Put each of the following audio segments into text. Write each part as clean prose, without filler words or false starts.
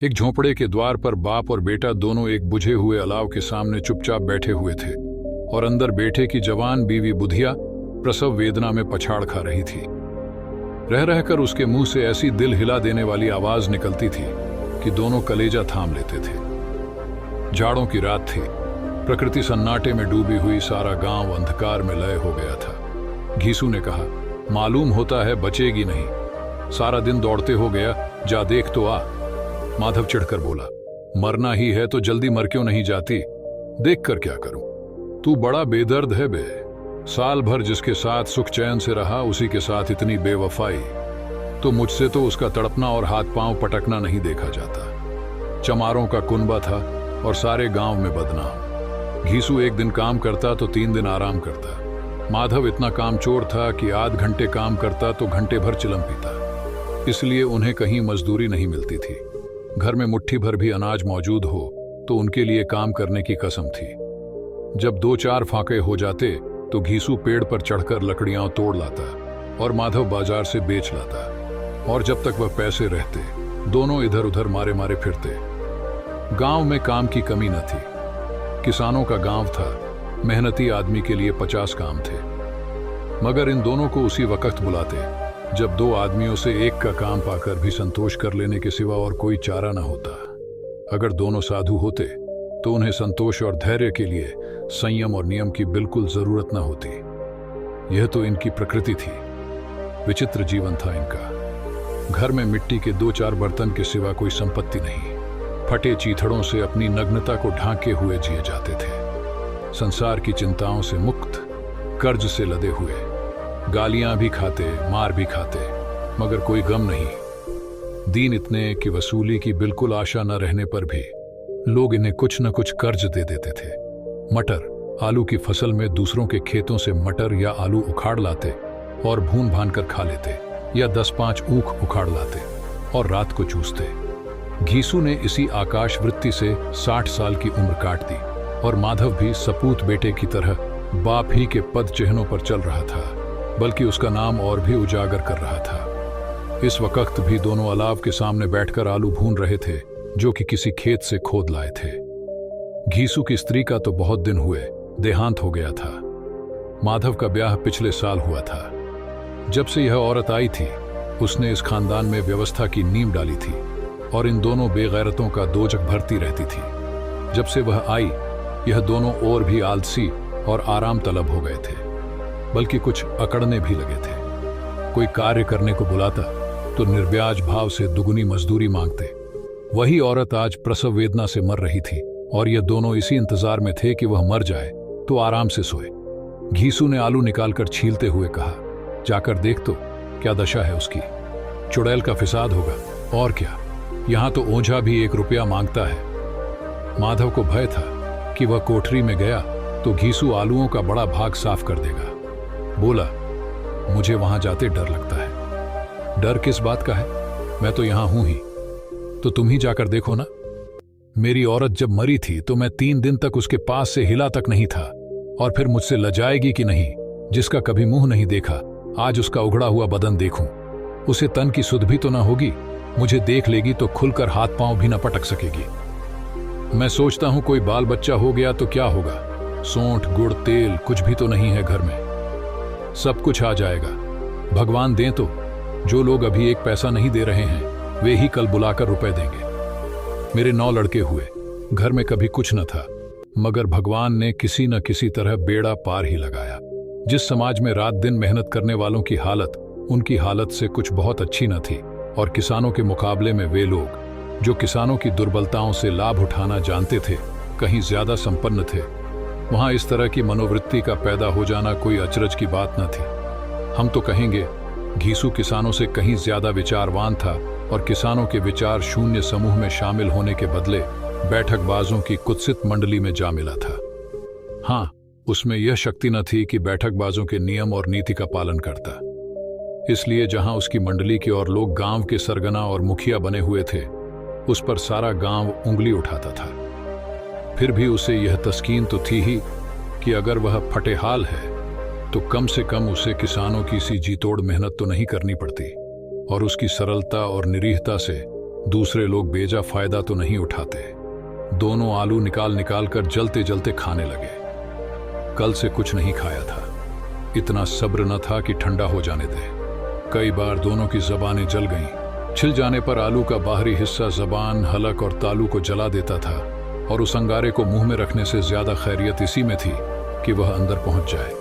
एक झोंपड़े के द्वार पर बाप और बेटा दोनों एक बुझे हुए अलाव के सामने चुपचाप बैठे हुए थे और अंदर बेटे की जवान बीवी बुधिया प्रसव वेदना में पछाड़ खा रही थी। रह रहकर उसके मुंह से ऐसी दिल हिला देने वाली आवाज निकलती थी कि दोनों कलेजा थाम लेते थे। जाड़ों की रात थी, प्रकृति सन्नाटे में डूबी हुई, सारा गांव अंधकार में लय हो गया था। घीसू ने कहा, मालूम होता है बचेगी नहीं, सारा दिन दौड़ते हो गया, जा देख तो आ। माधव चिढ़कर बोला, मरना ही है तो जल्दी मर क्यों नहीं जाती, देख कर क्या करूं। तू बड़ा बेदर्द है बे, साल भर जिसके साथ सुख चैन से रहा उसी के साथ इतनी बेवफाई। तो मुझसे तो उसका तड़पना और हाथ पांव पटकना नहीं देखा जाता। चमारों का कुनबा था और सारे गांव में बदनाम। घीसू एक दिन काम करता तो 3 दिन आराम करता। माधव इतना कामचोर था कि आध घंटे काम करता तो घंटे भर चिलम पीता। इसलिए उन्हें कहीं मजदूरी नहीं मिलती थी। घर में मुट्ठी भर भी अनाज मौजूद हो तो उनके लिए काम करने की कसम थी। जब 2-4 फाके हो जाते तो घीसू पेड़ पर चढ़कर लकड़ियां तोड़ लाता और माधव बाजार से बेच लाता। और जब तक वह पैसे रहते दोनों इधर उधर मारे मारे फिरते। गांव में काम की कमी न थी। किसानों का गांव था, मेहनती आदमी के लिए 50 काम थे। मगर इन दोनों को उसी वक्त बुलाते जब 2 आदमियों से एक का काम पाकर भी संतोष कर लेने के सिवा और कोई चारा न होता। अगर दोनों साधु होते तो उन्हें संतोष और धैर्य के लिए संयम और नियम की बिल्कुल जरूरत न होती। यह तो इनकी प्रकृति थी। विचित्र जीवन था इनका। घर में मिट्टी के 2-4 बर्तन के सिवा कोई संपत्ति नहीं। फटे चीथड़ों से अपनी नग्नता को ढांके हुए जिए जाते थे। संसार की चिंताओं से मुक्त, कर्ज से लदे हुए, गालियां भी खाते, मार भी खाते, मगर कोई गम नहीं। दीन इतने कि वसूली की बिल्कुल आशा न रहने पर भी लोग इन्हें कुछ न कुछ कर्ज दे देते थे। मटर, आलू की फसल में दूसरों के खेतों से मटर या आलू उखाड़ लाते और भून भान कर खा लेते, या 10-5 ऊख उखाड़ लाते और रात को चूसते। घीसू ने इसी आकाश वृत्ति से 60 साल की उम्र काट दी और माधव भी सपूत बेटे की तरह बाप ही के पद चिन्हों पर चल रहा था, बल्कि उसका नाम और भी उजागर कर रहा था। इस वक्त भी दोनों अलाव के सामने बैठकर आलू भून रहे थे, जो कि किसी खेत से खोद लाए थे। घीसू की स्त्री का तो बहुत दिन हुए देहांत हो गया था। माधव का ब्याह पिछले साल हुआ था। जब से यह औरत आई थी उसने इस खानदान में व्यवस्था की नींव डाली थी और इन दोनों बेगैरतों का दोजख भरती रहती थी। जब से वह आई यह दोनों और भी आलसी और आराम तलब हो गए थे, बल्कि कुछ अकड़ने भी लगे थे। कोई कार्य करने को बुलाता तो निर्व्याज भाव से दुगुनी मजदूरी मांगते। वही औरत आज प्रसव वेदना से मर रही थी और ये दोनों इसी इंतजार में थे कि वह मर जाए तो आराम से सोए। घीसू ने आलू निकालकर छीलते हुए कहा, जाकर देख तो क्या दशा है उसकी। चुड़ैल का फिसाद होगा और क्या, यहां तो ओझा भी 1 रुपया मांगता है। माधव को भय था कि वह कोठरी में गया तो घीसू आलूओं का बड़ा भाग साफ कर देगा। बोला, मुझे वहां जाते डर लगता है। डर किस बात का है, मैं तो यहां हूं ही। तो तुम ही जाकर देखो ना। मेरी औरत जब मरी थी तो मैं 3 दिन तक उसके पास से हिला तक नहीं था, और फिर मुझसे लजाएगी कि नहीं। जिसका कभी मुंह नहीं देखा आज उसका उघड़ा हुआ बदन देखूं। उसे तन की सुध भी तो ना होगी, मुझे देख लेगी तो खुलकर हाथ पांव भी ना पटक सकेगी। मैं सोचता हूं कोई बाल बच्चा हो गया तो क्या होगा। सोंठ, गुड़, तेल कुछ भी तो नहीं है घर में। सब कुछ आ जाएगा, भगवान दें तो। जो लोग अभी 1 पैसा नहीं दे रहे हैं वे ही कल बुलाकर रुपए देंगे। मेरे 9 लड़के हुए, घर में कभी कुछ न था, मगर भगवान ने किसी न किसी तरह बेड़ा पार ही लगाया। जिस समाज में रात दिन मेहनत करने वालों की हालत उनकी हालत से कुछ बहुत अच्छी न थी, और किसानों के मुकाबले में वे लोग जो किसानों की दुर्बलताओं से लाभ उठाना जानते थे कहीं ज्यादा संपन्न थे, वहां इस तरह की मनोवृत्ति का पैदा हो जाना कोई अचरज की बात न थी। हम तो कहेंगे घीसू किसानों से कहीं ज्यादा विचारवान था और किसानों के विचार शून्य समूह में शामिल होने के बदले बैठकबाजों की कुत्सित मंडली में जा मिला था। हाँ, उसमें यह शक्ति न थी कि बैठकबाजों के नियम और नीति का पालन करता। इसलिए जहां उसकी मंडली के और लोग गांव के सरगना और मुखिया बने हुए थे उस पर सारा गांव उंगली उठाता था। फिर भी उसे यह तस्कीन तो थी ही कि अगर वह फटेहाल है तो कम से कम उसे किसानों की सी जी तोड़ मेहनत तो नहीं करनी पड़ती, और उसकी सरलता और निरीहता से दूसरे लोग बेजा फायदा तो नहीं उठाते। दोनों आलू निकाल निकाल कर जलते जलते खाने लगे। कल से कुछ नहीं खाया था, इतना सब्र न था कि ठंडा हो जाने दे। कई बार दोनों की जबानें जल गईं। छिल जाने पर आलू का बाहरी हिस्सा जबान, हलक और तालू को जला देता था, और उस अंगारे को मुंह में रखने से ज्यादा खैरियत इसी में थी कि वह अंदर पहुंच जाए।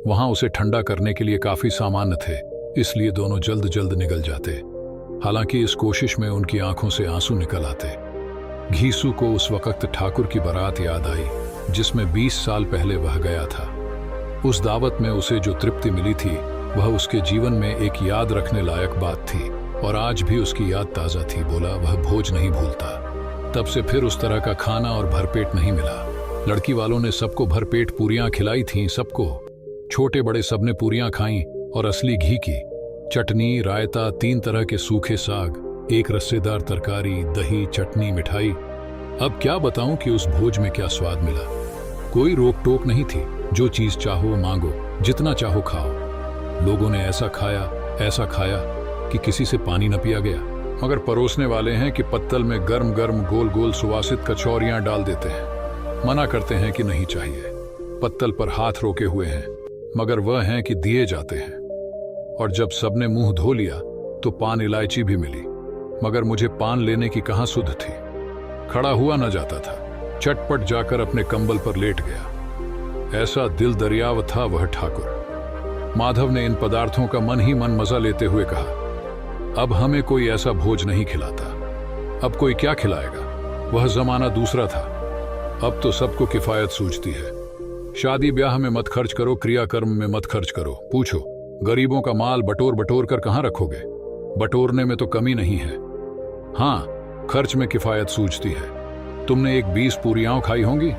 वहां उसे ठंडा करने के लिए काफी सामान थे, इसलिए दोनों जल्द जल्द निकल जाते। हालांकि इस कोशिश में उनकी आंखों से आंसू निकल आते। घीसू को उस वक्त ठाकुर की बारात याद आई जिसमें 20 साल पहले वह गया था। उस दावत में उसे जो तृप्ति मिली थी वह उसके जीवन में एक याद रखने लायक बात थी, और आज भी उसकी याद ताजा थी। बोला वह भोज नहीं भूलता। तब से फिर उस तरह का खाना और भरपेट नहीं मिला। लड़की वालों ने सबको भरपेट पूरियां खिलाई थीं, सबको, छोटे बड़े सबने पूरियां खाईं, और असली घी की चटनी, रायता, 3 तरह के सूखे साग, एक रस्सेदार तरकारी, दही, चटनी, मिठाई। अब क्या बताऊं कि उस भोज में क्या स्वाद मिला। कोई रोक टोक नहीं थी, जो चीज चाहो मांगो, जितना चाहो खाओ। लोगों ने ऐसा खाया कि किसी से पानी न पिया गया। मगर परोसने वाले हैं कि पत्तल में गर्म गर्म गोल गोल सुवासित कचौरियां डाल देते हैं। मना करते हैं कि नहीं चाहिए। पत्तल पर हाथ रोके हुए हैं, मगर वह हैं कि दिए जाते हैं। और जब सबने मुंह धो लिया तो पान इलायची भी मिली, मगर मुझे पान लेने की कहां सुध थी। खड़ा हुआ न जाता था, चटपट जाकर अपने कंबल पर लेट गया। ऐसा दिल दरियाव था वह ठाकुर। माधव ने इन पदार्थों का मन ही मन मजा लेते हुए कहा, अब हमें कोई ऐसा भोज नहीं खिलाता। अब कोई क्या खिलाएगा। वह जमाना दूसरा था। अब तो सबको किफायत सूझती है। शादी ब्याह में मत खर्च करो, क्रियाकर्म में मत खर्च करो। पूछो, गरीबों का माल बटोर बटोर कर कहां रखोगे। बटोरने में तो कमी नहीं है। हाँ, खर्च में किफायत सूझती है। तुमने एक 20 पूरियां खाई होंगी।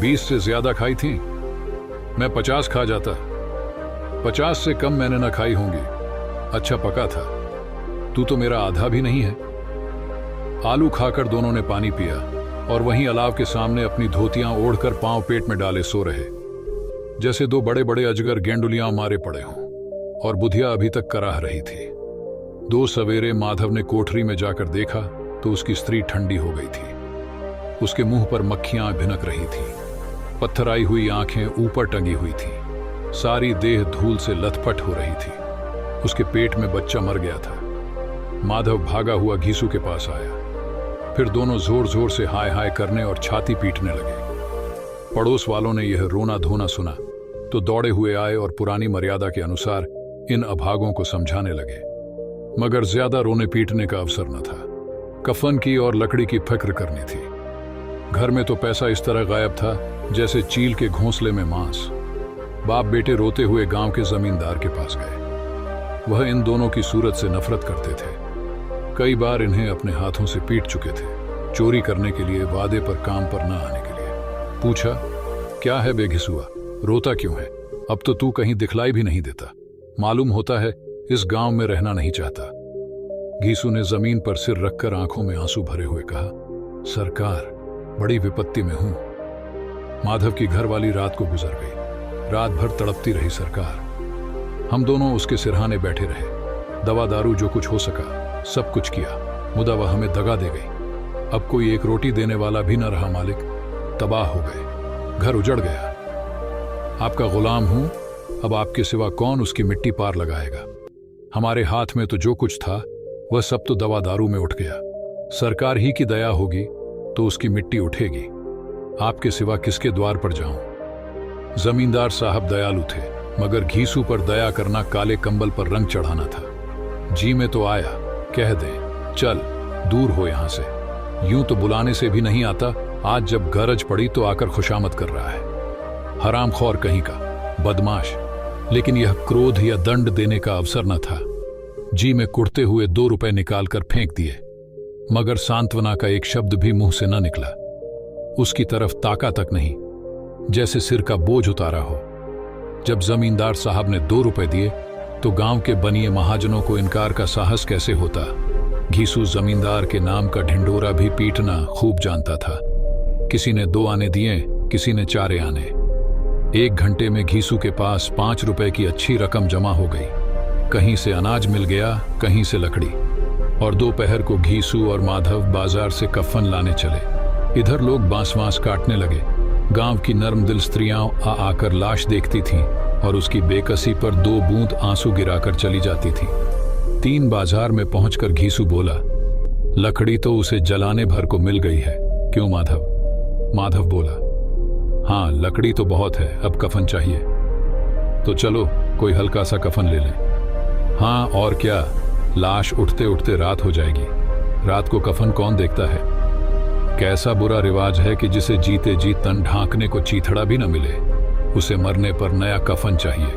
20 से ज्यादा खाई थी। मैं 50 खा जाता। 50 से कम मैंने न खाई होंगी। अच्छा पका था। तू तो मेरा आधा भी नहीं है। आलू खाकर दोनों ने पानी पिया, और वहीं अलाव के सामने अपनी धोतियां ओढ़कर पांव पेट में डाले सो रहे, जैसे 2 बड़े बड़े अजगर गेंडुलियां मारे पड़े हों। और बुधिया अभी तक कराह रही थी। 2 सवेरे माधव ने कोठरी में जाकर देखा तो उसकी स्त्री ठंडी हो गई थी। उसके मुंह पर मक्खियां भिनक रही थी। पत्थराई हुई आंखें ऊपर टंगी हुई थी। सारी देह धूल से लथपथ हो रही थी। उसके पेट में बच्चा मर गया था। माधव भागा हुआ घीसू के पास आया। फिर दोनों जोर जोर से हाय हाय करने और छाती पीटने लगे। पड़ोस वालों ने यह रोना धोना सुना तो दौड़े हुए आए और पुरानी मर्यादा के अनुसार इन अभागों को समझाने लगे। मगर ज्यादा रोने पीटने का अवसर न था। कफन की और लकड़ी की फिक्र करनी थी। घर में तो पैसा इस तरह गायब था जैसे चील के घोंसले में मांस। बाप बेटे रोते हुए गांव के जमींदार के पास गए। वह इन दोनों की सूरत से नफरत करते थे। कई बार इन्हें अपने हाथों से पीट चुके थे, चोरी करने के लिए, वादे पर काम पर न आने के लिए। पूछा, क्या है बेघिसुआ, रोता क्यों है। अब तो तू कहीं दिखलाई भी नहीं देता। मालूम होता है इस गांव में रहना नहीं चाहता। घीसू ने जमीन पर सिर रखकर आंखों में आंसू भरे हुए कहा, सरकार, बड़ी विपत्ति में हूं। माधव की घरवाली रात को गुजर गई। रात भर तड़पती रही सरकार। हम दोनों उसके सिरहाने बैठे रहे। दवा दारू जो कुछ हो सका सब कुछ किया, मुदा वह हमें दगा दे गई। अब कोई एक रोटी देने वाला भी न रहा मालिक। तबाह हो गए, घर उजड़ गया। आपका गुलाम हूं, अब आपके सिवा कौन उसकी मिट्टी पार लगाएगा। हमारे हाथ में तो जो कुछ था वह सब तो दवा दारू में उठ गया। सरकार ही की दया होगी तो उसकी मिट्टी उठेगी। आपके सिवा किसके द्वार पर जाऊं। जमींदार साहब दयालु थे, मगर घीसू पर दया करना काले कंबल पर रंग चढ़ाना था। जी में तो आया, कह दे चल दूर हो यहां से। यूं तो बुलाने से भी नहीं आता, आज जब गरज पड़ी तो आकर खुशामद कर रहा है। हरामखोर कहीं का, बदमाश। लेकिन यह क्रोध या दंड देने का अवसर न था। जी में कुड़ते हुए 2 रुपए निकालकर फेंक दिए, मगर सांत्वना का एक शब्द भी मुंह से न निकला। उसकी तरफ ताका तक नहीं, जैसे सिर का बोझ उतारा हो। जब जमींदार साहब ने 2 रुपए दिए तो गांव के बनिए महाजनों को इनकार का साहस कैसे होता। घीसू जमींदार के नाम का ढिंडोरा भी पीटना खूब जानता था। किसी ने 2 आने दिए, किसी ने 4 आने। 1 घंटे में घीसू के पास 5 रुपए की अच्छी रकम जमा हो गई। कहीं से अनाज मिल गया, कहीं से लकड़ी। और दोपहर को घीसू और माधव बाजार से कफन लाने चले। इधर लोग बांस बांस काटने लगे। गांव की नर्म दिल स्त्रियां आकर लाश देखती थीं और उसकी बेकसी पर 2 बूंद आंसू गिराकर चली जाती थीं। 3 बाजार में पहुंचकर घीसू बोला, लकड़ी तो उसे जलाने भर को मिल गई है, क्यों माधव? माधव बोला, हाँ लकड़ी तो बहुत है, अब कफन चाहिए। तो चलो कोई हल्का सा कफन ले लें। हाँ और क्या, लाश उठते उठते रात हो जाएगी। रात को कफन कौन देखता है? कैसा बुरा रिवाज है कि जिसे जीते जी तन ढांकने को चीथड़ा भी न मिले, उसे मरने पर नया कफन चाहिए।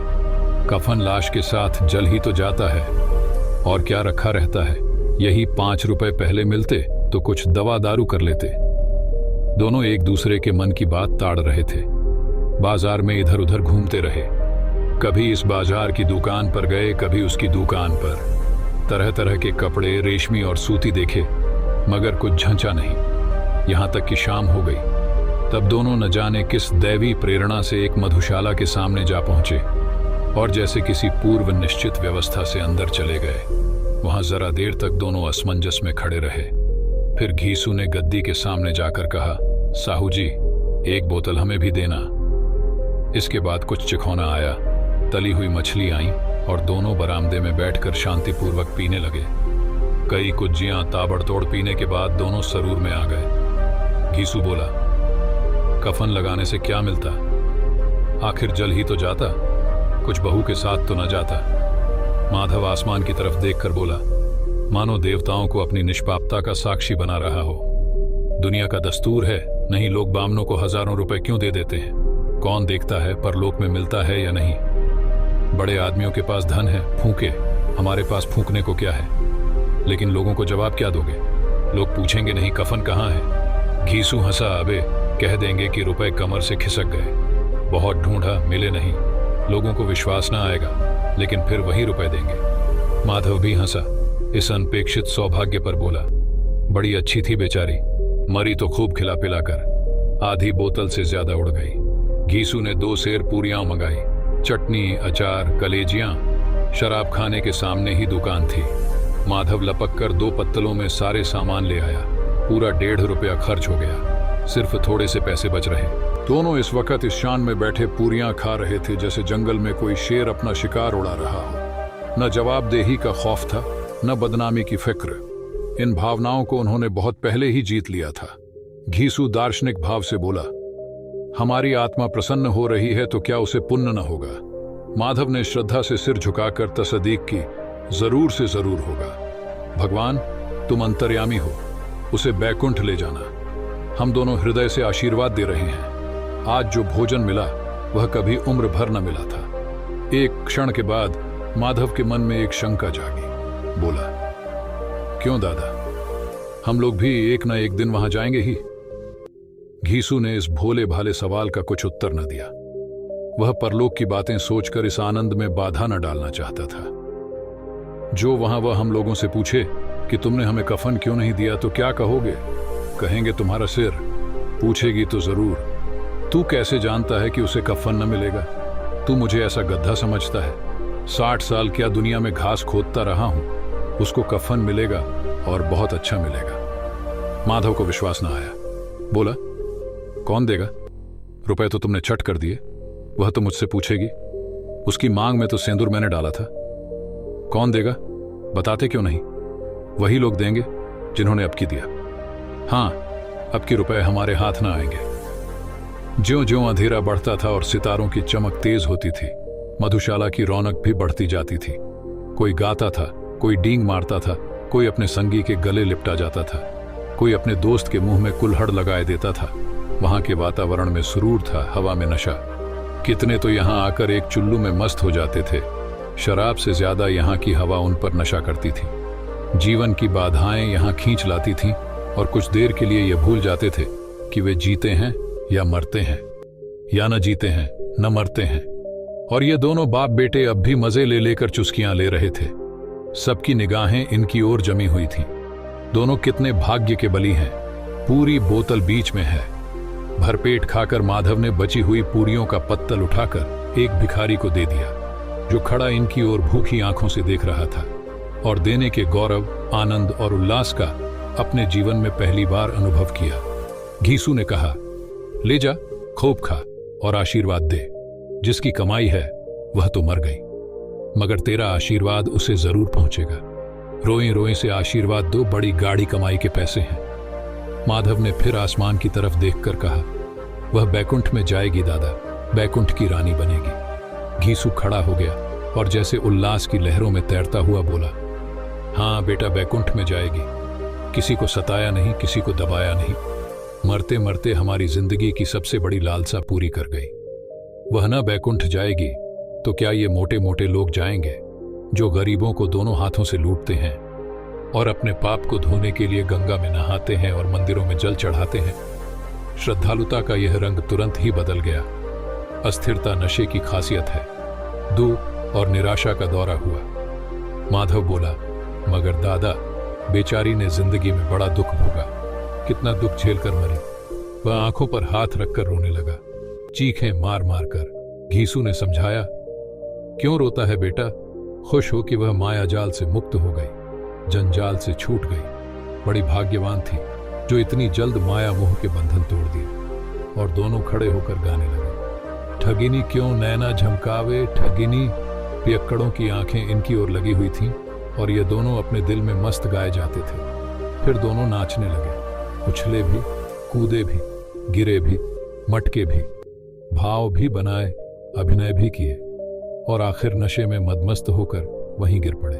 कफन लाश के साथ जल ही तो जाता है, और क्या रखा रहता है। यही 5 रुपए पहले मिलते तो कुछ दवा दारू कर लेते। दोनों एक दूसरे के मन की बात ताड़ रहे थे। बाजार में इधर उधर घूमते रहे। कभी इस बाजार की दुकान पर गए, कभी उसकी दुकान पर। तरह तरह के कपड़े, रेशमी और सूती देखे, मगर कुछ झंझा नहीं। यहां तक कि शाम हो गई। तब दोनों न जाने किस दैवी प्रेरणा से एक मधुशाला के सामने जा पहुंचे और जैसे किसी पूर्व निश्चित व्यवस्था से अंदर चले गए। वहां जरा देर तक दोनों असमंजस में खड़े रहे। फिर घीसू ने गद्दी के सामने जाकर कहा, साहू जी, एक बोतल हमें भी देना। इसके बाद कुछ चिखौना आया, तली हुई मछली आई और दोनों बरामदे में बैठकर शांतिपूर्वक पीने लगे। कई कुज्जियां ताबड़तोड़ पीने के बाद दोनों सरूर में आ गए। घीसू बोला, कफन लगाने से क्या मिलता? आखिर जल ही तो जाता, कुछ बहू के साथ तो न जाता। माधव आसमान की तरफ देखकर बोला, मानो देवताओं को अपनी निष्पापता का साक्षी बना रहा हो। दुनिया का दस्तूर है, नहीं लोग बामनों को हजारों रुपए क्यों दे देते हैं? कौन देखता है परलोक में मिलता है या नहीं? बड़े आदमियों के पास धन है, फूंके, हमारे पास फूंकने को क्या है? लेकिन लोगों को जवाब क्या दोगे? लोग पूछेंगे नहीं कफन कहाँ है? घीसू हंसा, अबे कह देंगे कि रुपए कमर से खिसक गए, बहुत ढूंढा मिले नहीं। लोगों को विश्वास ना आएगा, लेकिन फिर वही रुपए देंगे। माधव भी हंसा, इस अनपेक्षित सौभाग्य पर बोला, बड़ी अच्छी थी बेचारी, मरी तो खूब खिला पिलाकर, आधी बोतल से ज्यादा उड़ गई। घीसू ने 2 सेर पूरियां मंगाई, चटनी, अचार, कलेजियां। शराब खाने के सामने ही दुकान थी। माधव लपक कर 2 पत्तलों में सारे सामान ले आया। पूरा 1.5 रुपया खर्च हो गया, सिर्फ थोड़े से पैसे बच रहे। दोनों इस वक्त इस शान में बैठे पूरियां खा रहे थे जैसे जंगल में कोई शेर अपना शिकार उड़ा रहा हो। न जवाबदेही का खौफ था, न बदनामी की फिक्र। इन भावनाओं को उन्होंने बहुत पहले ही जीत लिया था। घीसू दार्शनिक भाव से बोला, हमारी आत्मा प्रसन्न हो रही है तो क्या उसे पुण्य न होगा? माधव ने श्रद्धा से सिर झुकाकर तसदीक की, जरूर से जरूर होगा। भगवान, तुम अंतर्यामी हो, उसे बैकुंठ ले जाना। हम दोनों हृदय से आशीर्वाद दे रहे हैं। आज जो भोजन मिला वह कभी उम्र भर न मिला था। एक क्षण के बाद माधव के मन में एक शंका जागी। बोला, क्यों दादा, हम लोग भी एक न एक दिन वहां जाएंगे ही? घीसू ने इस भोले भाले सवाल का कुछ उत्तर न दिया। वह परलोक की बातें सोचकर इस आनंद में बाधा न डालना चाहता था। जो वहां वह हम लोगों से पूछे कि तुमने हमें कफन क्यों नहीं दिया तो क्या कहोगे? कहेंगे तुम्हारा सिर। पूछेगी तो जरूर, तू कैसे जानता है कि उसे कफन न मिलेगा? तू मुझे ऐसा गधा समझता है? 60 साल क्या दुनिया में घास खोदता रहा हूं, उसको कफन मिलेगा और बहुत अच्छा मिलेगा। माधव को विश्वास न आया। बोला, कौन देगा? रुपए तो तुमने छट कर दिए, वह तो मुझसे पूछेगी। उसकी मांग में तो सिंदूर मैंने डाला था। कौन देगा? बताते क्यों नहीं? वही लोग देंगे जिन्होंने अब की दिया। हाँ, अब की रुपए हमारे हाथ ना आएंगे। ज्यों ज्यों अंधेरा बढ़ता था और सितारों की चमक तेज होती थी, मधुशाला की रौनक भी बढ़ती जाती थी। कोई गाता था, कोई डींग मारता था, कोई अपने संगी के गले लिपटा जाता था, कोई अपने दोस्त के मुंह में कुल्हड़ लगाए देता था। वहां के वातावरण में सुरूर था, हवा में नशा। कितने तो यहां आकर एक चुल्लू में मस्त हो जाते थे। शराब से ज्यादा यहां की हवा उन पर नशा करती थी। जीवन की बाधाएं यहां खींच लाती थीं और कुछ देर के लिए यह भूल जाते थे कि वे जीते हैं या मरते हैं, या न जीते हैं न मरते हैं। और ये दोनों बाप बेटे अब भी मजे ले लेकर चुस्कियां ले रहे थे। सबकी निगाहें इनकी ओर जमी हुई थीं। दोनों कितने भाग्य के बली हैं। पूरी बोतल बीच में है। भरपेट खाकर माधव ने बची हुई पूरियों का पत्तल उठाकर एक भिखारी को दे दिया, जो खड़ा इनकी ओर भूखी आंखों से देख रहा था। और देने के गौरव, आनंद और उल्लास का अपने जीवन में पहली बार अनुभव किया। घीसू ने कहा, ले जा, खूब खा और आशीर्वाद दे। जिसकी कमाई है वह तो मर गई, मगर तेरा आशीर्वाद उसे जरूर पहुंचेगा। रोए रोए से आशीर्वाद दो, बड़ी गाढ़ी कमाई के पैसे हैं। माधव ने फिर आसमान की तरफ देखकर कहा, वह बैकुंठ में जाएगी दादा, बैकुंठ की रानी बनेगी। घीसू खड़ा हो गया और जैसे उल्लास की लहरों में तैरता हुआ बोला, हाँ बेटा, बैकुंठ में जाएगी। किसी को सताया नहीं, किसी को दबाया नहीं, मरते मरते हमारी जिंदगी की सबसे बड़ी लालसा पूरी कर गई। वह ना बैकुंठ जाएगी तो क्या ये मोटे मोटे लोग जाएंगे जो गरीबों को दोनों हाथों से लूटते हैं और अपने पाप को धोने के लिए गंगा में नहाते हैं और मंदिरों में जल चढ़ाते हैं। श्रद्धालुता का यह रंग तुरंत ही बदल गया। अस्थिरता नशे की खासियत है। दुख और निराशा का दौरा हुआ। माधव बोला, मगर दादा, बेचारी ने जिंदगी में बड़ा दुख भोगा, कितना दुख झेलकर मरी। वह आंखों पर हाथ रखकर रोने लगा, चीखें मार मार कर। घीसू ने समझाया, क्यों रोता है बेटा, खुश हो कि वह माया जाल से मुक्त हो गई, जंजाल से छूट गई। बड़ी भाग्यवान थी जो इतनी जल्द माया मोह के बंधन तोड़ दिए। और दोनों खड़े होकर गाने लगे, ठगिनी क्यों नैना झमकावे, ठगिनी। पियक्कड़ों की आंखें इनकी ओर लगी हुई थीं और ये दोनों अपने दिल में मस्त गाए जाते थे। फिर दोनों नाचने लगे, उछले भी, कूदे भी, गिरे भी, मटके भी, भाव भी बनाए, अभिनय भी किए और आखिर नशे में मदमस्त होकर वहीं गिर पड़े।